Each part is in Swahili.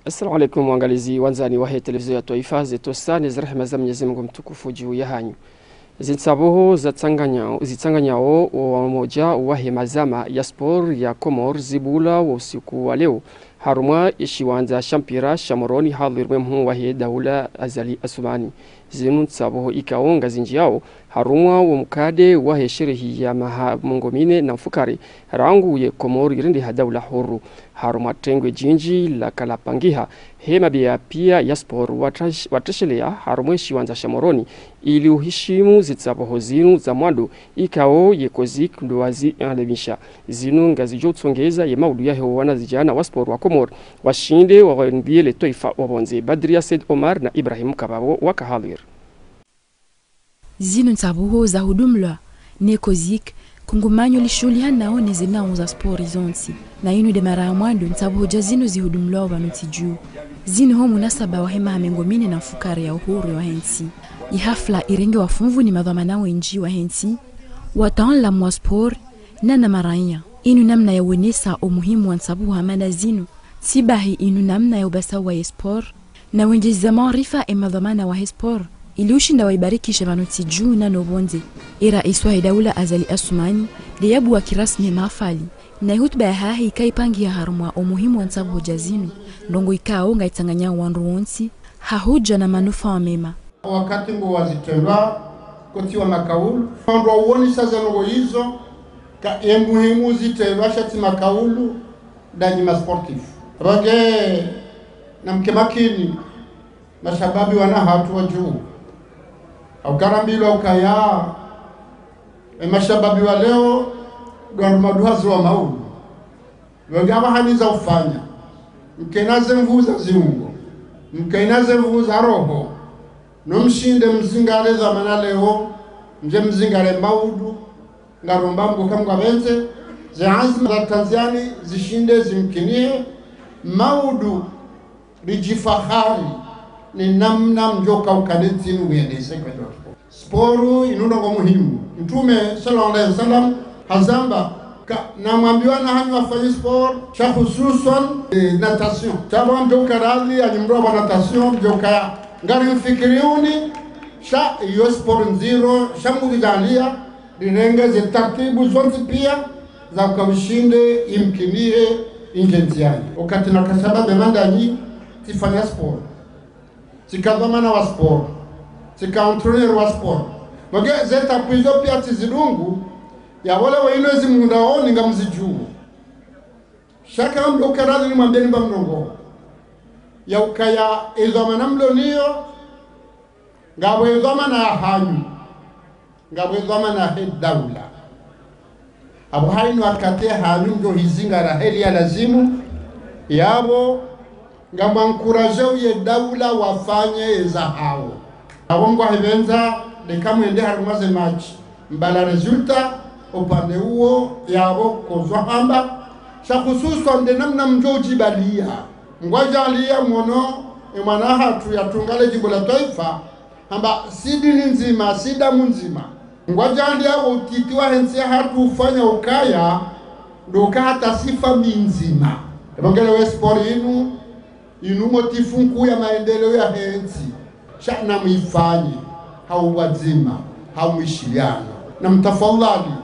Assalamu alaikum waangalizi wanzani wa televizio ya Taifa zetu sana zirehema za Mwenyezi Mungu mtukufu juu ya hanyu. Zinsabuhu zitsanganyao wa moja wa hemazama ya sport ya Komor zibula wa usiku wa leo. Haruma ishiwanza shampira shamoroni hadhirwe mhu wa daula Azali Asumani. Zinsabuhu ikaonga zinjiao haruma wa mkade wa sherehi ya mongomine na mfukari rangu ye Komor irindi daula huru. Haruma tengwe jinji la kalapangiha hema pia ya sport watashelea haruma ishiwanza shamoroni ili uhishimu zitsaboho zinu za mwadu ikao yekozik nduwazi anlemisha zinu ngazijotsongeza ye maudu ya hewana zijana wa sport wa Komor washinde wa ndiele Taifa wabonze Badria Said Omar na Ibrahim Kababo wakahadir zinu nsabuho za hudumla nekozik kungumanyo lishulia nao nezinao za sport zonsi na inu de mara mwandu nsabuho jazinu zihudumla wa nutiju zinu ho munasaba wa hema hamengomine na mfukari ya uhuru wa hensi ihafla irenge wafunvu ni madhamana wenji wa hensi watan la mwa sport na maranya inu namna ya wenesa umuhimu wa nsabuho hamana zinu sibahi inu namna ya ubasa wa sport na wenjeza maarifa madhamana wa sport iliushinda waibarikisha manutiju na nobonze ira iswa daula Azali Asumani liyabu wa kirasmi mafali na hutuba ya hahi ikaipangia harumwa umuhimu wa nsabuho jazinu ndongo ikao ngaitanganya wandu wonsi hahuja na manufaa mema wakati mbo wazitelwa kutiwa makaulu ndo uoni sasa ngo hizo ka muhimu zitelwa shati makaulu ndani ma sportif roge na mkemakini mashababi wana hatu wa juu au karambilo ukaya mashababi wa leo ndo maduhazi wa maulu wengaba haniza ufanya mkenaze mvuza ziungo mkenaze mvuza roho nomshinde mzingale za manaleo nje mzingale maudu ngaromba mbuka mwabenze zaazma za Tanzania zishinde zimkinie maudu rijifahari ni namna mjoka ukaneti nuendeze kwa sporu inundongo muhimu mtume sallallahu alaihi wasallam hazamba na mwambiwana hanyu afanye sport cha hususan natation chama mjoka radhi alimroba natation mjoka ngari mfikiriuni sha iyo sport nziro shamu vijalia dinengeze taratibu zonzi pia za ukawishinde imkinie ingenziani wakati na kasaba bemandanyi tifanya sport sikadhamana wa sport sikauntroner wa sport wage zeta pizo pia tizidungu ya wale wainwezi mundaoni ngamzijuu shaka mdo karadhi ni mwambeni mba mnongo ya ukaya izomana mloniyo ngabo izomana hanyu ngabo izomana daula abo hainu wakate hanyu njo hizinga raheli ya lazimu yabo ngamba ankuraje uye daula wafanye za hao abo ngwa hibenza dekamwende harumaze match mbala resulta upande huo yabo kozwa hamba sa hususan de namna mjoji balia ngwajalia mwono emwana hatu yatungale jimbo la Taifa hamba sidini nzima sidamu nzima ngwajalia utitiwa hensi hatu ufanya ukaya ndoka hata sifa minzima ebongele we sport inu motifu mkuu ya maendeleo ya hensi shana muifanye hauwazima hauishiliana na mtafadhali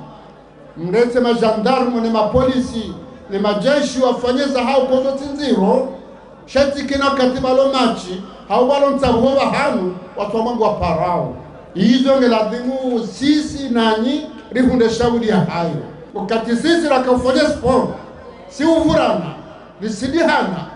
mlete majandarmu na mapolisi na majeshi wafanyeza hao kozo tinziro shati kina katiba lo machi hao walo ntabuwa hanu watu wa mangu wa parao hizo ngeladimu sisi nanyi rihunde shauri ya hayo wakati sisi rakafanya sport si uvurana lisidihana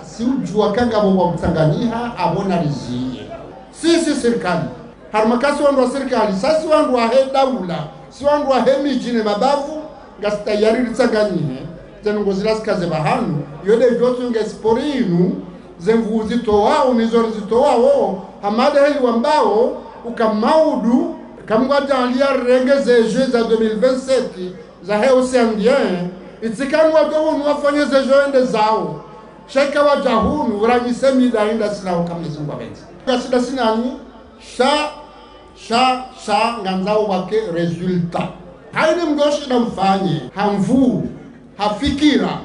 si ujua kanga mwa mtanganyiha abona riziye sisi serikali harmakasi wandu wa serikali sasi wandu wa daula si wandu wa mijine mabavu ngasita yari ritsanganyihe zenungo zilasikaze bahanu yode jotu nge spori inu zemvu zitowao nizori zitowao hamade heli wambao ukamaudu kamwajalia renge zeje za 2027 za Oceanien itsikanu wagonu wafanye zeje ende zao shaka wajahunu uranyisemi dainda silao kamizungwa benzi kasida sinani sha nganzao wake resulta haini mgoshi na mfanye hamvu hafikira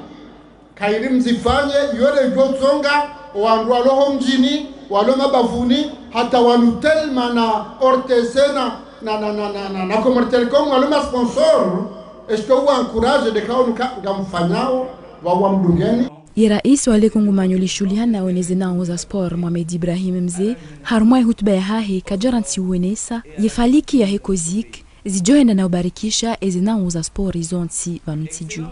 kairi mzifanye yole jotsonga wandu waloho mjini walo mabavuni hata wanutelma na ortesena na Commertelecom walo ma sponsor esto wa encourage de kaunu gamfanyao wa mdungeni. Rais wale kongumanyo lishuliana onezena za sport Mohamed Ibrahim Mzee harumai hutuba ya hahe kajaranti uwenesa yefaliki ya hekozik zijoenda na ubarikisha ezena za sport izonti vanutiju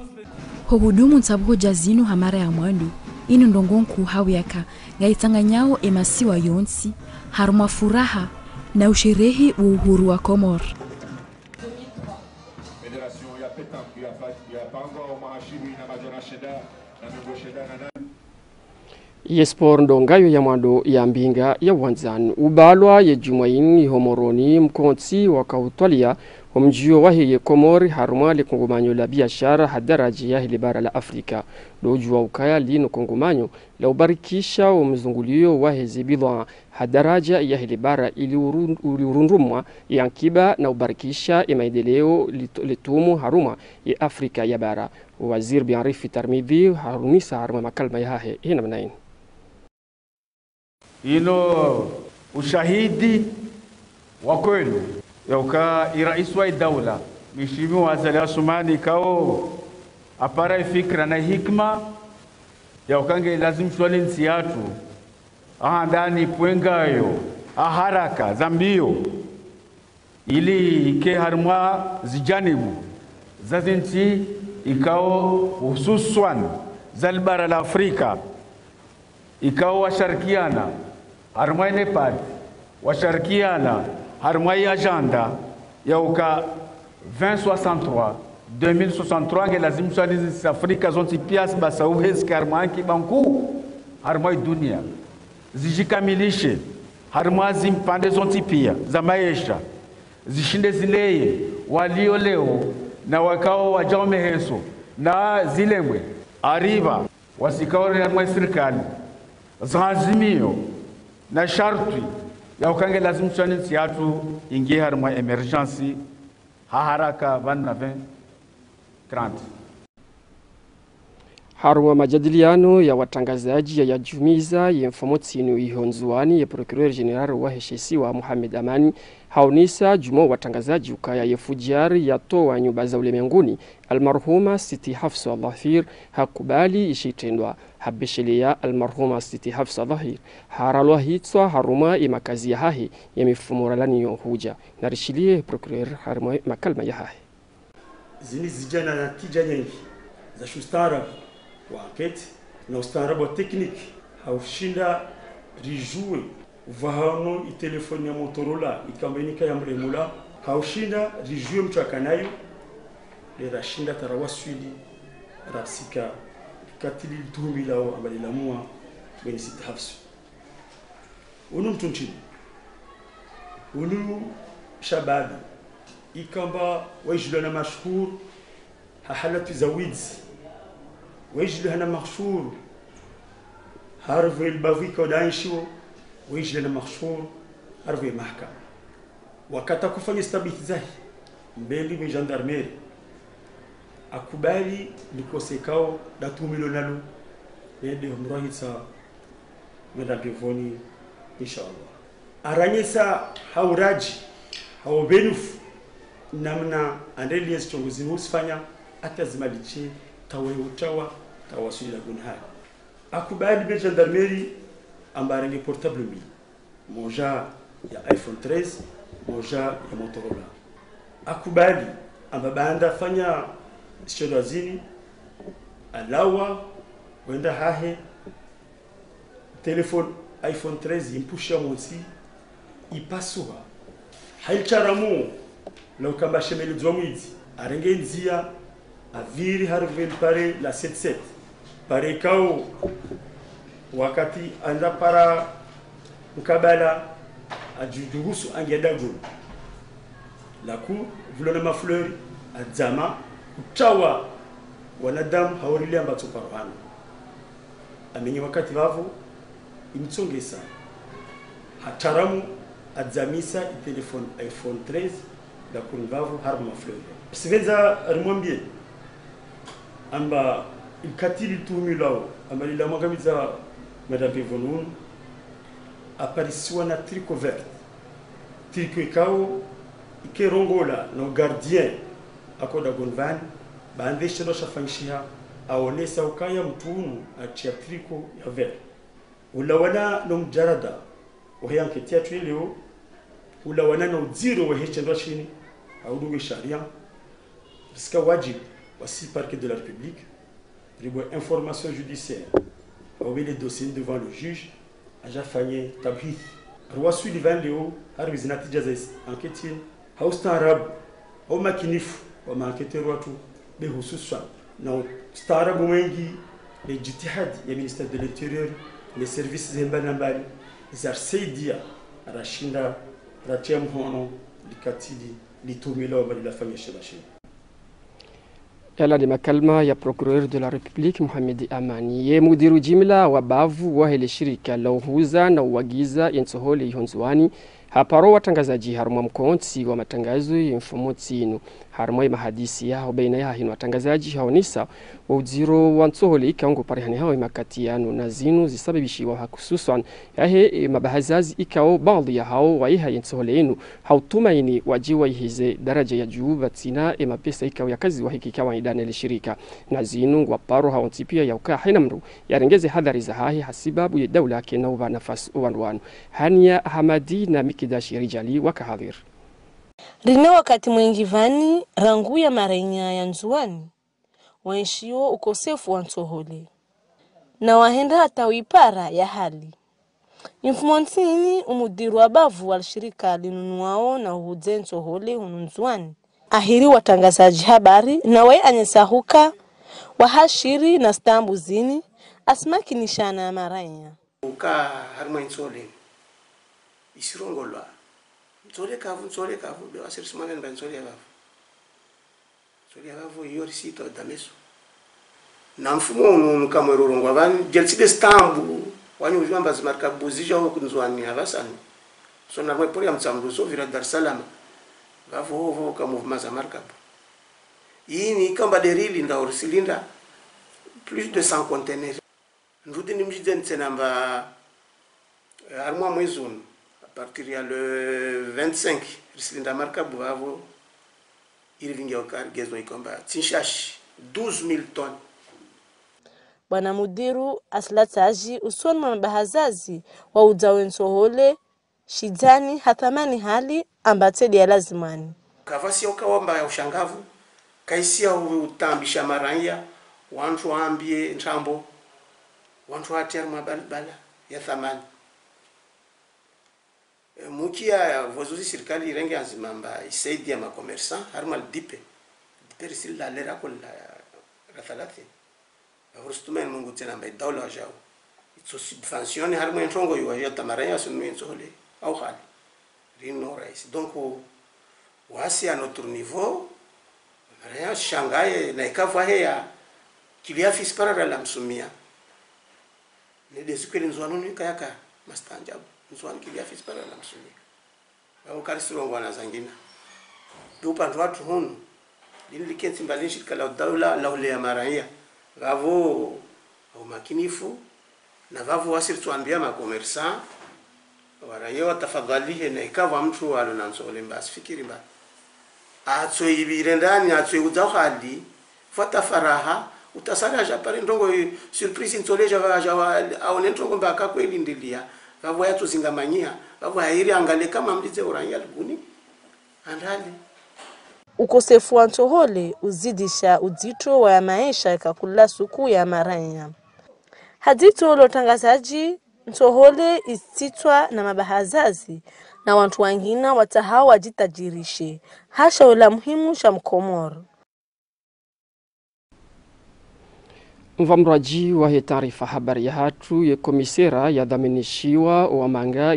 hohudumu ntabuho jazinu hamara ya mwandu inu ndongonku hawiyaka ngaitanganyao emasiwa yonsi haruma furaha na usherehi wa uhuru wa Komor. Yespor ndongayo ya mwando ya mbinga ya wanzan ubalwa ya jumaini homoroni mkonti wakautwalia mjio wahi Komori haruma le kongomanyo la biashara hadaraji ya hili bara la Afrika dojua ukaya lino kongomanyo la ubarikisha mzungulio wahi zibidwa hadaraja ya hili bara ili urundumwa ya ankiba na ubarikisha ya maendeleo litumu haruma ya Afrika ya bara. Waziri Bianrifi Tarmidhi harunisa haruma makalma ya hahe hina mnaini ino ushahidi wa kweli yauka rais wa daula Mheshimiwa Azali Asumani kao apara fikra na hikma yaukange lazim swali nsi yatu ndani pwengayo haraka zambio ili ke harma zijanibu zazinti ikao hususan zalbara la Afrika ikao washarikiana harma Nepal washarikiana harma agenda yauka 2063 nge lazim swali za Afrika zonti pias basa uhezi harma ki banku harma dunia zijikamilishe harma zimpande zonti pia za maisha zishinde zileye walio leo na wakao wajao meheso na zilemwe ariba wasikao na serikali zazimio na sharti ya ukange lazim swani siatu ingie harma emergency haraka 29-30 haruma majadiliano ya watangazaji ya jumiza ya mfamotinu ihonzuani ya Procureur General wa heshesiwa Mohamed Amani haunisa jumo watangazaji ukaya ya fujiari ya toa nyumba za ulimwenguni almarhuma Siti Hafsa Dhahir hakubali ishitendwa habeshelea almarhuma Siti Hafsa Dhahir haralwa hitwa haruma imakazi ya hahi ya mifumuralani yohuja narishilie Procureur haruma makalma ya hahi zini zijana na tija nyingi za shustara wa anketi na ustaarabu wa tekniki haushinda rijue uvahano itelefoni ya Motorola ikambenika ya mremula haushinda rijue mchakanayo le rashinda tarawaswili rasika katili tuhumi lao ambali lamua beni Siti Hafsa unu mtunchini unu shababi ikamba wajulana mashhur hahalatu zawidzi ويجلو هنا مخشور هارفي البافيكا ودايشو ويجلو هنا مخشور هارفي محكمة وكتا كفاني استبيت زاهي mbeli mi gendarmerie akubali nikosekao datu milionalu nende mrohitsa medabevoni inshallah aranyesa hauraji haubenufu namna andelies chongozi husfanya atazimalichi tawa tawasuli la gunhaya akubali be gendarmerie ambarenge portable mi moja ya iPhone 13 moja ya Motorola akubali ambabanda fanya shedazini alawa wenda hahe telefone iPhone 13 impusha monsi ipasuha hailcharamu lo kamba shemeli dzomwizi arenge nzia aviri harvel pare la 77 pare kao wakati anda para mkabala ajuduhusu angedago laku vulona mafleur adzama utawa wanadamu hawarilia ambato parohana amenye wakati vavo imtsongesa hataramu adzamisa telefone iPhone 13 la kunvavo harma mafleur sivenza rimwambie amba ikatili tumilao amalila mwagamiza madame Vonun aparisiwa na triko vert triko ikao ikerongola no gardien akoda gonvan baandesha no shafanyishia aonesa ukaya mtunu achia triko ya vert ulawana no mjarada oyanketia twileo ulawana no zero wehechendo chini audunge sharia jusqu'à wajib aussi parquet de la République pour information judiciaire envoyer les dossiers devant le juge aja fanye tabhith roi Sullivan leo harbi natija za enquête hausta arab au makinifu wa enquêteur watu behususan na starabu wengi ni jitihad ya ministère de l'intérieur les services mbalimbali zarsaidia arashinda ratia mhono likatili litumilo bali la famille shabashi. Yala ni makalma ya procureur de la République Mohamed Amani ye mudiru jimla wa bavu wa hele shirika la uhuza na uagiza yensohole ihonzwani haparo watangazaji harumwa mkonti wa matangazo y'imfumo tsinu harumwa mahadisi yao baina ya hino watangazaji haonisa wa uziro wa nsohole ikaungo parihani hao imakatiano na zinu zisababishiwa hakususan yahe mabahazazi ikao baadhi ya hao wa iha yensohole inu hautumaini wajiwa ihize daraja ya juu batina mapesa ikao ya kazi wa hiki kawa idane le shirika na zinu waparo haontipia ya ukaa hainamru yarengeze hadhari za hahi hasibabu ya daula kena uva nafasi uwanwanu Hania Hamadi na Mikidashi Rijali wakahadhir. Rine wakati mwingi vani rangu ya marenya ya nzuani waishio ukosefu wa nsohole na wahenda hata wipara ya hali infumontini umudiru abavu wal shirika linunuao na uhuze nsohole hununzuani ahiri watangazaji habari na wae anyesahuka wahashiri na stambu zini asmaki nishana ya marenya uka harma insole isirongolwa nzole kavu be wasirsimana nba nzole yabavu yori sito dameso na mfumo kama rorongwa van jelside stambu wani ujamba zimarka buzija ho kunzwani havasani so na mwe pori amtsamdo so vira Dar es Salaam vavu ka movement za marka ini kamba derili nda orsilinda plus de 100 containers ndudini mjiden tsenamba armoa mwezun à partir ya le 25 rislinda marka buavo ilivingia ukargezo ikomba tinshashi 12000 tonnes. Bwana mudiru aslataji usoni mabahazazi wa uzawensohole shidani hathamani hali ambatedi ya lazimani kavasi ukawamba ya ushangavu kaisia utambisha maranya wantu waambie ntrambo wantu watia mabalbala ya thamani mukia vozuzi serikali irenge azimamba isaidia ma commerçant harmal dipe risil la lera kul la thalati rustumen mungu tena mba dawla jao itso subvention harmo ntongo yo ya tamaraya sunu nzole au khali rino rais donc wasi à notre niveau rien shangaye na ikavwa heya kilia fispara la msumia ne desikweli nzwanuni kayaka mastanjabu nzwani kilia fispara la msumia au karisirongwa na zangina dupa watu hunu lilikenzi mbali shirika la dawla la ule ya maraya gavo au makinifu na vavu wasiri tuambia ma commerçant warayo tafadhali na ikava mtu alona nsole mbasi fikiri mba atso ibirendani atso udahali fata faraha utasara japare ndongo surprise nsole java au ndongo mbaka kweli ndilia vavu yatu zingamanyia vavu hairi angale kama mlize uranya luguni andali ukosefu wa nsohole uzidisha uzito wa maisha ikakula suku ya maranya hadito lotangazaji nsohole isitwa na mabahazazi na watu wengine watahao wajitajirishe hasha ula muhimu cha mkomoro. Mvamraji wa taarifa habari ya hatu ya komisera ya dhaminishiwa wa manga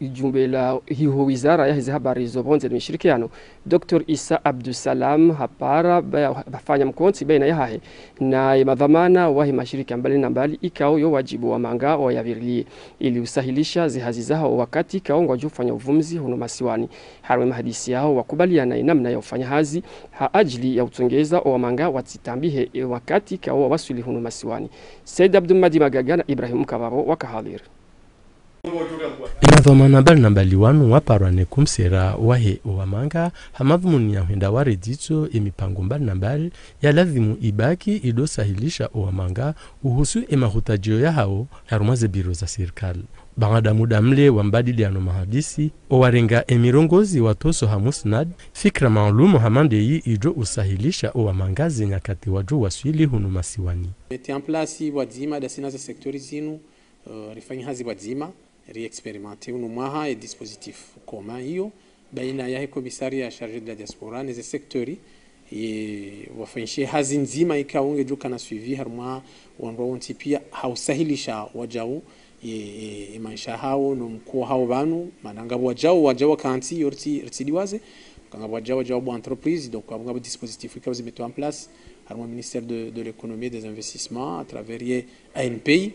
ijumbela hiyo wizara ya hizi habari zobonze na shirikiano Dr. Isa Abdusalam hapara bafanya mkonti baina yahe na madhamana wa mashirika mbali na mbali ikao yo wajibu wa manga wa yavirili ili usahilisha zihazi zao wakati kaongwa jufanya uvumzi huno masiwani harwe mahadisi yao wakubaliana namna ya ufanya hazi ha ajili ya utongeza wa manga watitambihe wakati kao wasuli hunu masiwani. Said Abdulmadi Magaga na Ibrahim Kababo wakahadir. Inadhomana bali nambali wanu waparwane kumsera wahe uwamanga hamadhumuni ya huenda waredito emipango mbali nambali ya lazimu ibaki idosahilisha uwamanga uhusu emahutajio ya hao harumaze biro za serikali. Bangada muda mle wambadili ya nomahadisi owarenga emirongozi watoso hamusnad fikra maalumu hamandeyi ido usahilisha uwamanga zenyakati waju waswili hunu masiwani. Meti en place wadzima dasina za sektori zinu rifanyi hazi wadzima réexpérimenter un mois et dispositif commun hiyo baina ya komisaria chargé de la diaspora neze sektori e wafanyishe hazi nzima ikaunge joka na suivi harma wanro pia hausahilisha wajao maisha hao no mkuu hao banu mananga wajao kanti yorti rtsidiwaze kanga wajao bo entreprise donc abanga dispositif ikawa zimeto en place harma ministère de l'économie et des investissements à travers ANPI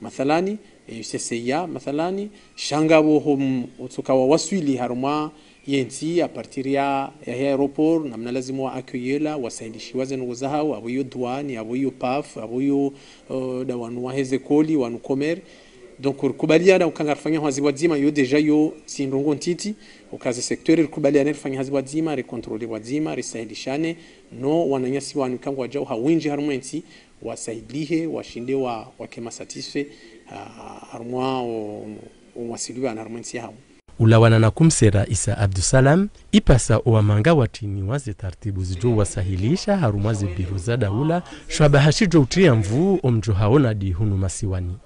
mathalani UCCIA mathalani shangabo hum utukawa waswili haruma yenti a partir ya aeroport namna lazima wa accueillir wasaidishiwa zenu zao abuyo douane abuyo PAF abuyo dawanu waheze koli wanu komer donc kubaliana ukangarfanya hazi wadzima yo deja yo sindongo ntiti ukaze secteur kubaliana rifanya hazi wadzima recontrole wadzima risaidishane no wananyasi wanu kangu wajao hawinji haruma yenti wasaidihe washinde wakema satisfait harumwa umwasiliwa na harumwensi hao. Ulawana na kumsera Isa Abdusalam ipasa uwamanga watini waze tartibu zijo wasahilisha harumwaze biru za daula shwabahashi utria mvu omjo haona di hunu masiwani.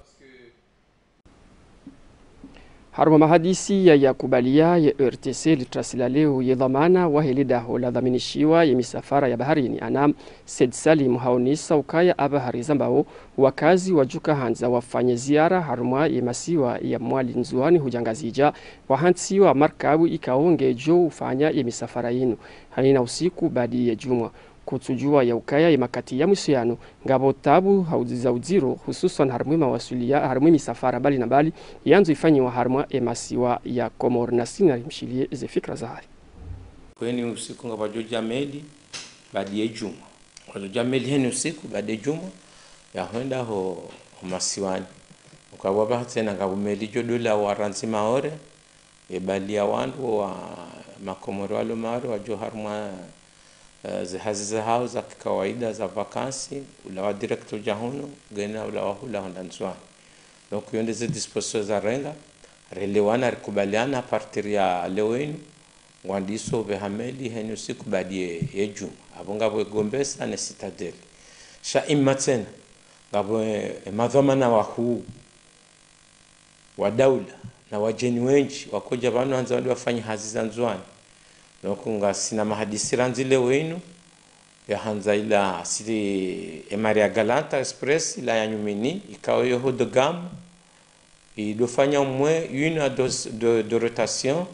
Haruma mahadisi ya kubalia ya RTC litrasila leo ya dhamana wahilida hola dhaminishiwa ya misafara ya baharini anam Said Salim haonisa ukaya abahari zambao wakazi wajuka hanza wafanye ziara haruma ya masiwa ya mwali nzuani hujangazija wahansiwa markabu ikaonge jo ufanya ya misafara yinu halina usiku badi ya jumwa kutujua ya ukaya ya makati ya musiano ngabo tabu hauziza uziro hususan harumwi mawasulia harumwi misafara bali na bali yanzu ifanyi wa harumwa emasiwa ya Komor na sinari mshilie ze fikra zahari. Kweni usiku ngabo joja meli badi ya juma wajoja meli heni usiku badi ya juma ya huenda ho masiwani ukabwa bahatena ngabo meli jodola waranzi maore bali ya wandu wa makomoro walo maore wajo harumwa hazi za hao za kawaida za vakansi ula wa director jahono gena ula wa hula honda nzwani donc yonde ze disposition za renga relewana rikubaliana partir ya lewenu wandiso behameli henyo siku badie yeju abonga bwe gombesa ne citadel sha imatena ngabo madhamana wa huu wa daula na wajeni wengi wakoja banu anza wali wafanya hazi za nzwani nokunga sina mahadisi ranzile wenu ya hanza ila asili Maria Galanta Express ila ya nyumini ikawa yoho de gamme idofanya mwe une à de rotation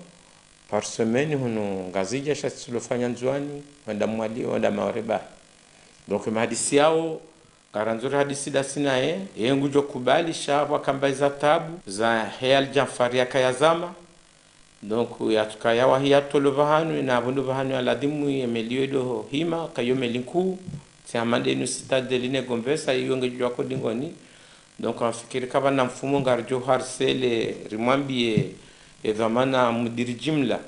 par semaine hunu ngazija shatilofanya nzwani wanda mwali wanda maoreba donc mahadisi yao garanzuri hadisi da sina yengu jo kubali shaba kamba za tabu za Hayal Jafari ya kayazama donc yatukaya wahia tolovahanu na bonuvahanu aladimu yemeliodo hima kayo melinku tiamande no citade line gombesa yonge jwa ko dingoni donc afikiri kaba na mfumo ngarjo harcele rimwambie edhamana mudiri jimla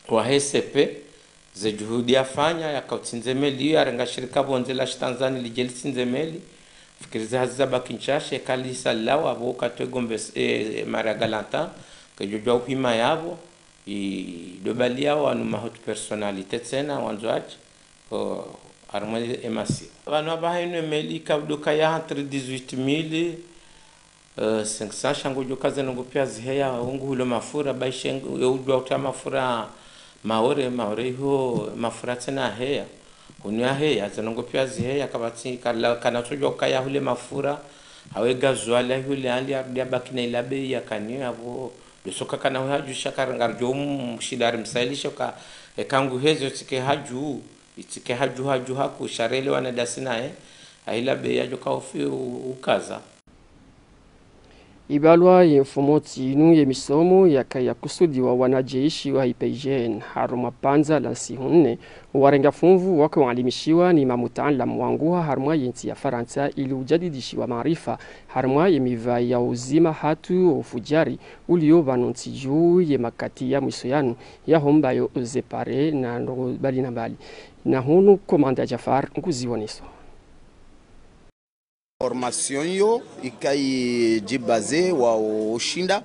wa HCP ze juhudi afanya yakautinzemeli arenga shirika bonze la Tanzania lijelsinzemeli fikiri za hazaba kinchashe kalisa lawa avoka to gombesa Maria Galanta kujua upima yabo idobalia wanu mahutu personalite tena wanzoaji ko armali emasi wanu abahainu meli kabduka ya entre 18000 500 shangu jokaze ngo pia ziheya ungulo mafura baishengu yujwa uta mafura maore ho mafura tena heya unya heya zanongo pia ziheya kabati kana tujwa kaya hule mafura awega zwala hule andi ardia bakina ilabe ya kanyo abo lusoka kana haju shakarangar jom shidar msaili shoka kangu hezo tike haju itike haju haku sharele wana dasina aila be ya joka ofi ukaza ibalwa mfumo tinu ya misomo yakayakusudiwa wanajeshi wa IPGN haruma panza la sihunne warenga funvu wako walimishiwa ni mamutaalamu wanguha haruma yenti ya Faransa ili ujadidishiwa maarifa haruma yemiva ya uzima hatu ufujari ulio banonti juu ya makati ya mwisoyanu ya hombayo zepare na ndogo bali na bali na hunu komanda Jafar nkuziwoniso. Formation yo ikai jibaze wa ushinda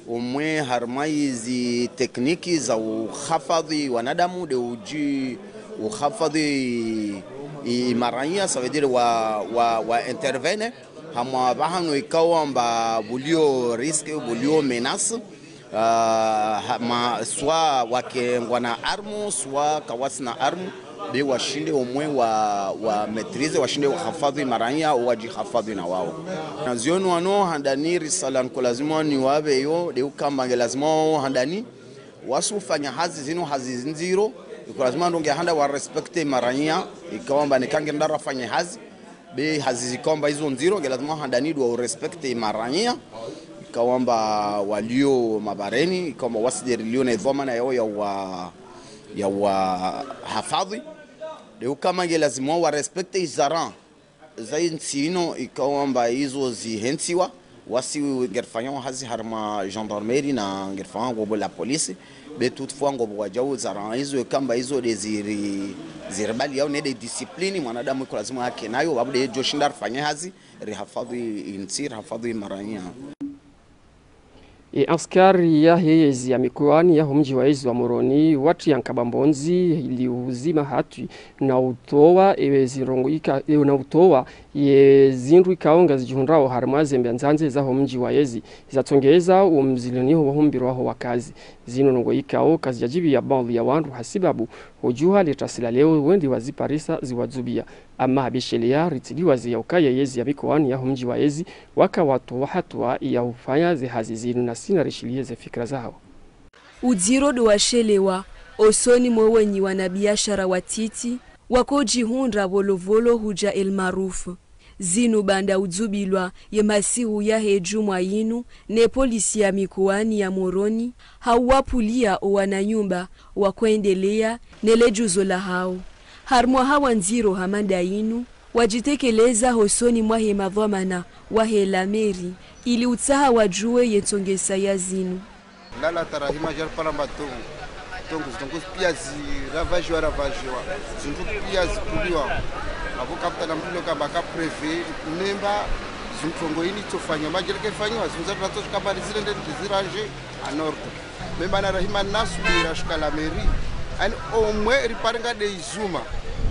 umwe harma hizi tekniki za uhafadhi wanadamu de uji uhafadhi imaranya ça veut dire wa intervene hamwa bahano ikawa mba bulio risque bulio menace ma soit wakengwa na armu soit kawasi na armu be washinde umwe wa maîtrise washinde uhafadhi maranya wajihafadhi na wao na zionu wano handani risala nko lazima ni wabe yo de ukamba lazima handani wasufanya hazi zino hazi nziro iko lazima ndonge handa wa respecte maranya ikaomba nikange ndara fanya hazi be hazi zikomba hizo nziro lazima handani do respecte maranya ikaomba walio mabareni kama wasidiriliona idhoma na yao ya wa hafadhi leo kama lazima wa respecte izaran zaintino ikaomba hizo zihensiwa wasi gerfanya hazi harma gendarmerie na gerfanya gobo la police be toutefois ngobo wajao zaran hizo kamba hizo zirbali yao nede discipline mwanadamu iko lazima yake nayo babude joshindar fanya hazi rihafadhi insir hafadhi maranya. Askari ya hezi ya mikoani ya mji wa Ezi wa Moroni watu ya Nkabambonzi ili uzima hatu na utowa zirongoika na utowa ye zindu ikaonga zijihundrao harmaze mbianzanze za mji wa Ezi zatongeza umziloniho wahumbiro waho wakazi zino nongoikao kazi jajibi ya baadhi ya wandu hasibabu hujuha letasila leo wendi waziparisa ziwadzubia ama habishelea ritiliwa zi ya ukaya Yezi ya mikoani ya mji wa Ezi waka watu wahatua ya ufanya zihazi zinu na sina rishilie ze fikra zao. Udzirodo washelewa osoni mwenyi wanabiashara watiti wakoji hundra volovolo huja elmarufu zinu banda udzubilwa ye masihu ya hejumwa yinu ne polisi ya mikoani ya Moroni hawapulia owananyumba wakwendelea nelejuzo la hao harmwa hawa nziro hamanda yinu wajitekeleza hosoni mwahe madhamana wahe lameri ili utsaha wajue yetongesa ya zinu lala tarahima jar paramba tongu pia ravajwa zindu pia zikuliwa abo kapta na mtulo kamba ka preve nemba zintongo ini tofanya majereke fanywa zinza tatu kamba zilende ziranje anordo memba na rahima nasu birashka la meri an omwe riparenga de izuma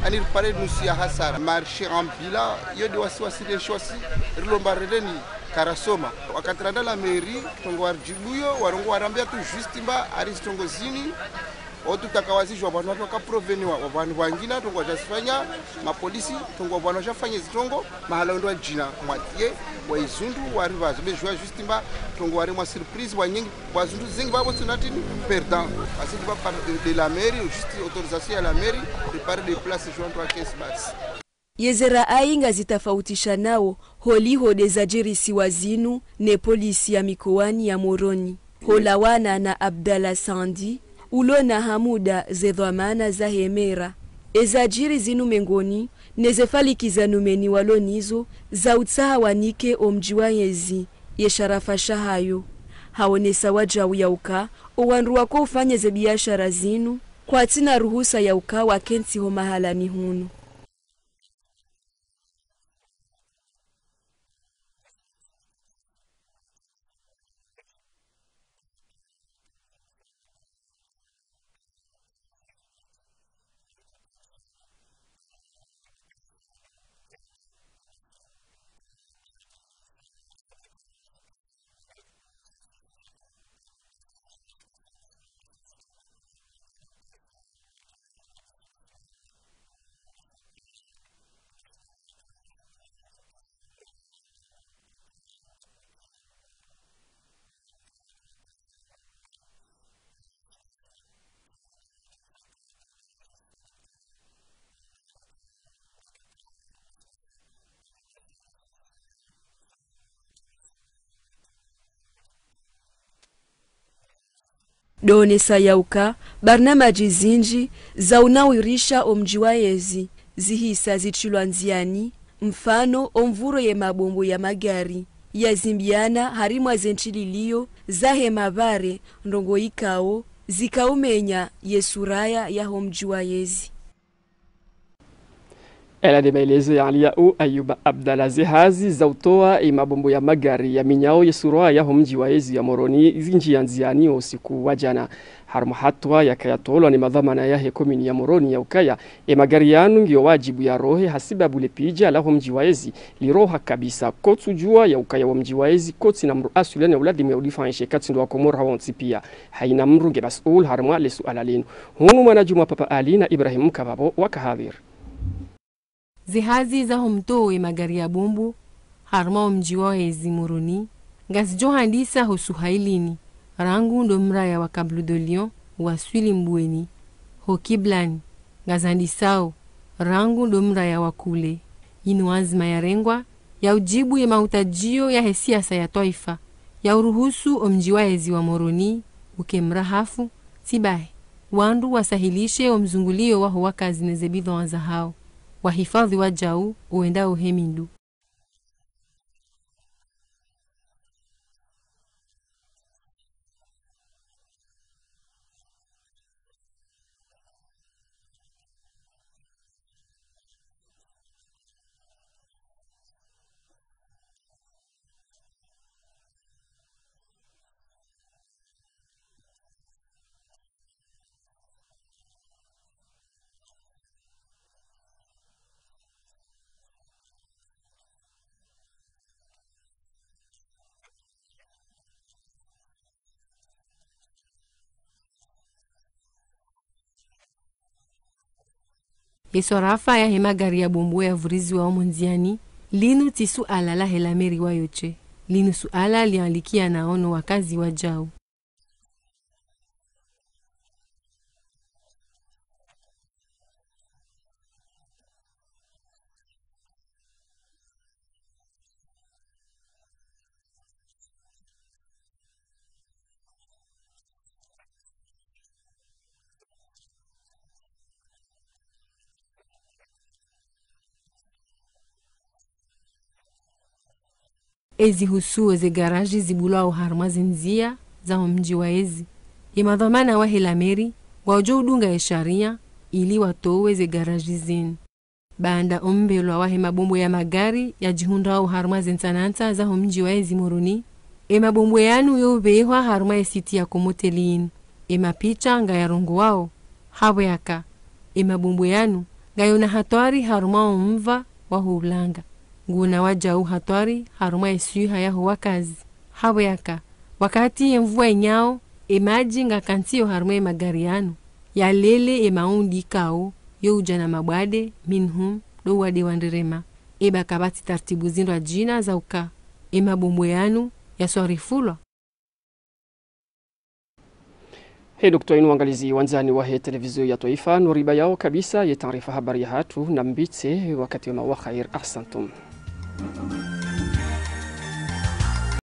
ani ripare nusia hasara marché ambila yodi wasiwasi de shosi rilomba releni karasoma wakatranda la meri tongo arjiluyo warongo warambia tu justimba aristongo zini otu takawazishwa bwana watu kaproveniwa wabanu wangina tongo wajasifanya mapolisi tongo bwana wajafanya zitongo mahala ndo jina mwatie wa izundu warivazo bejwa justimba tongo wari mwa surprise wanyingi wazundu zingi babo tunatini perdant asidi ba par de la mairie juste autorisation à la mairie de parler des places joint 3 15 bats. Yezera ainga zitafautisha nao holiho dezajirisi wazinu ne polisi ya mikoani ya Moroni holawana na Abdallah Sandi ulona hamuda zedhamana za hemera ezajiri zinu mengoni nezefalikiza numeni walonizo za utsaha wanike omjiwa Yezi yesharafa shahayo haonesa wajau yauka owanru wako ufanye ze biashara zinu kwa tina ruhusa yauka wakensi ho mahala mihunu. Donesa yauka barnamaji zinji za unawirisha omjiwaezi zihisa zichilwa nziani mfano omvuro ye mabombo ya magari ya zimbiana harimwa zenchililio zahe mavare ndongo ikao zikaumenya yesuraya ya homjiwaezi. Ela de maelezo ya Aliau Ayuba Abdalazi hazi za utoa mabombo ya magari ya minyao yesuraya ya homjiwaezi ya Moroni zinji ya nziani usiku wa jana. Harmu hatwa ya kayatolwa ni madhamana ya hekomini ya Moroni ya ukaya magari yanu ngiyo wajibu ya rohe hasibabu lepija la homjiwaezi liroha kabisa kotsu jua ya ukaya wa mjiwaezi kotsi na mru asulani ya uladi meulifanishe kati ndo wa komora hawonsi pia haina mru nge masul harmu lesu alalinu hunu manajumwa Papa Ali na Ibrahim Kababo wakahadhir. Zihazi za homtoe magari ya bombu harma mjiwaezi Moroni ngazijo handisa hosuhailini rangu ndo mraya wa Kablu de Lyon waswili mbweni hokiblani ngazandisao rangu ndo mraya wa kule inu azma ya rengwa ya ujibu ya mahutajio ya hesiasa ya toifa ya uruhusu omjiwaezi wa Moroni ukemrahafu sibahe wandu wasahilishe omzungulio waho wakazi nezebidho wanzahao wahifadhi wajau uendao hemindu. Yesorafa ya hemagari ya bombo ya vurizi wa omonziani, linu tisu ala la helameri wa yoche. Linu suala lianlikia naono wakazi wajau. Ezi husu ze garaji zibulwa uharma zinzia za mjiwaezi. Imadhamana wa helameri wajo udunga ya sharia ili watowe ze garaji zin. Banda ombelwa wa mabombo ya magari ya jihunda uharma zinsananta za mjiwaezi Moroni. Mabombo yanu yobehwa harma ya siti ya komotelin. Mapicha nga ya rongo wao. Hawe yaka. Mabombo yanu nga yona hatwari harma mva wa hulanga. Nguna wajau hatwari haruma isuha ya huwa kazi. Hawe yaka, wakati mvua inyao, maji nga kantio haruma magari yanu. Ya lele maundi kao, yo ujana mabwade, minhum, do wade wandirema. Kabati tartibu zindwa jina za uka. Mabombo yanu, ya suarifulwa. Dr. Inuangalizi wanzani wa televizio ya Taifa nuriba yao kabisa ya taarifa habari ya hatu na mbitse wakati wa khair. Ahsantum.